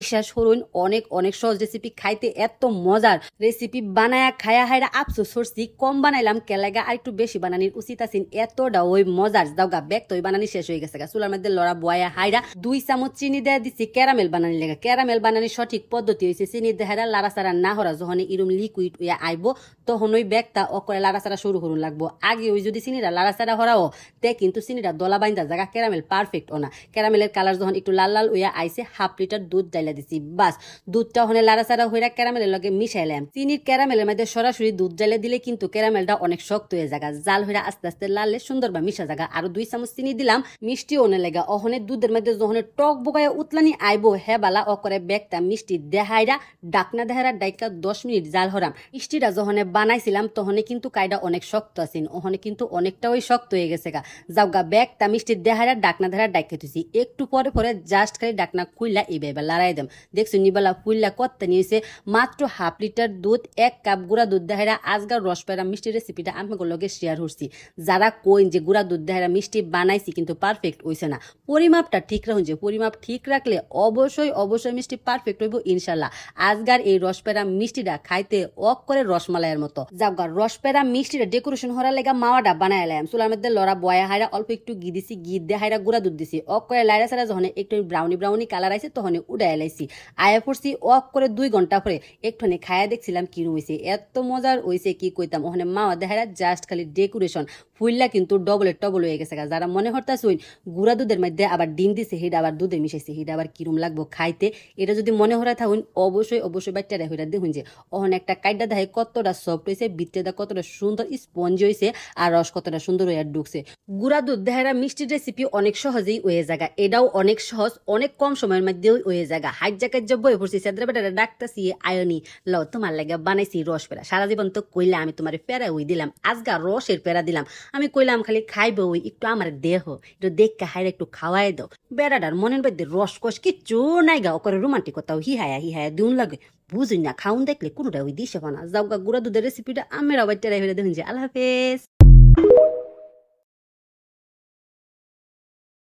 বিশ্বাস করুন অনেক অনেক সহজ রেসিপি খাইতে এত মজার রেসিপি বানায়া খায়া হাইরা আফসোস করছি কম বানাইলাম কেলাগা আর একটু বেশি বানানির উচিত আছেন এতটা ওই মজার দাওগা ব্যাগ তো ওই বানানি শেষ হয়ে গেছে চুলার মধ্যে লড়া বয়া হাইরা 2 চামচ চিনি দেয়া দিছি ক্যারামেল বানানি লেগা ক্যারামেল বানানির সঠিক পদ্ধতি হয়েছে চিনি দেহারা লাড়াচাড়া না হরা যখন ইরুম লিকুইড হইয়া আইব তখন ওই ব্যাগটা অকরে লাড়াচাড়া শুরু করুন লাগবো আগে ওই যদি চিনিটা লাড়াচাড়া হরাও তে কিন্তু চিনিটা দলা বাইন্দা জায়গা ক্যারামেল পারফেক্ট ওনা ক্যারামেলের কালার যখন একটু লাল লাল হইয়া আইছে হাফ লিটার দুধ ডাইলা দিছি বাস দুধটা ওখানে লাড়াচাড়া হইরা ক্যারামেলের লগে মিশাইলাম চিনির ক্যারামেলের মধ্যে সরাসরি দুধ জ্বালে দিলে কিন্তু ক্যারামেলটা অনেক শক্ত হয়ে জায়গা জাল হইরা আস্তে আস্তে লালে সুন্দরবা মিশা জায়গা আরো 2 চামচ চিনি দিলাম মিষ্টি ওনে লেগা ওখানে দুধের মধ্যে যখন টক বগায় উতলানি আইবো হেবালা অকরে ব্যাগটা মিষ্টি দেহাইরা ডাকনা দেহারা ডাইকা 10 মিনিট জাল হরাম মিষ্টিটা যখন বানাইছিলাম তখন কিন্তু কাইডা অনেক শক্ত আছেন ওখানে কিন্তু অনেকটা ওই শক্ত হয়ে গেছে গা যাওগা ব্যাগটা মিষ্টি দেহাইরা ডাকনা দেহারা ডাইকা তুইছি একটু পরে পরে জাস্ট খালি ডাকনা খুইলা এইবার লড়াই দেম দেখছো নিবালা ফুললা কত নিয়েছে মাত্র হাফ লিটার দুধ 1 কাপ গুঁড়া দুধ দেহাইরা আজকাল রস পেরা মিষ্টি রেসিপিটা আমি লগে শেয়ার করছি যারা কইন যে গুঁড়া দুধ দেহাইরা মিষ্টি বানাইছি কিন্তু পারফেক্ট হইছে না পরিমাপটা ঠিক রাখুন যে পরিমাপ ঠিক রাখলে অবশ্যই অবশ্যই মিষ্টি পারফেক্ট হইব ইনশাল্লাহ আজকার এই রস পেরা মিষ্টিটা খাইতে অক করে রসমালাইয়ের মতো যাওগা রস পেরা মিষ্টিটা ডেকোরেশন হওয়ার লেগা মাওয়াটা বানাইলাম চুলার মধ্যে লড়া বয়া হাইরা অল্প একটু ঘি দিছি ঘি দিয়ে হাইরা গুঁড়া দুধ দিছি অক করে লাইরা সারা যখন একটু ব্রাউনি ব্রাউনি কালার আইছে তখন উড়াই লাইছি আয়া পড়ছি অক করে 2 ঘন্টা পরে একটুখানি খায়া দেখছিলাম কিরম হয়েছে এত মজার হয়েছে কি কইতাম ওখানে মাওয়া দেখারা জাস্ট খালি ডেকোরেশন ফুললা কিন্তু ডবলের টবল হয়ে গেছে যারা মনে হরতাছ গুঁড়া দুধের মধ্যে আবার ডিম দিছে হিডা আবার দুধে মিশাইছে হিডা আবার কিরম লাগবো খাইতে এটা যদি মনে হরা থাকুন অবশ্যই অবশ্যই বাচ্চারা হইরা দেখুন যে ওখানে একটা কাইডা দেখায় কতটা সফট হয়েছে বিটটা কতটা সুন্দর স্পঞ্জ হয়েছে আর রস কতটা সুন্দর হয়ে ঢুকছে গুঁড়া দুধ দেহারা মিষ্টির রেসিপি অনেক সহজেই হয়ে জায়গা এটাও অনেক সহজ অনেক কম সময়ের মধ্যেও হয়ে জায়গা হাইট জায়গায় যে বই পড়ছি সেদ্রা বেটারা ডাকতেছি আয়নি লও তোমার লাগে বানাইছি রস পেরা সারা জীবন তো কইলা আমি তোমার পেরা ওই দিলাম আজগা রসের পেরা দিলাম আমি কইলাম খালি খাইবে ওই একটু আমার দেহ একটু দেখে হাইরে একটু খাওয়াই দাও বেড়াটার মনের মধ্যে রস কষ কিচ্ছু নাই গা করে রোমান্টিকতাও হিহায়া হিহায়া দিউন লাগে বুঝুন না খাউন দেখলে কোনোটা ওই দিশে বানা যাও গা গুঁড়া দুধের রেসিপিটা আমের আবার টেরাই হয়ে দেখুন যে আল্লাহ হাফেজ।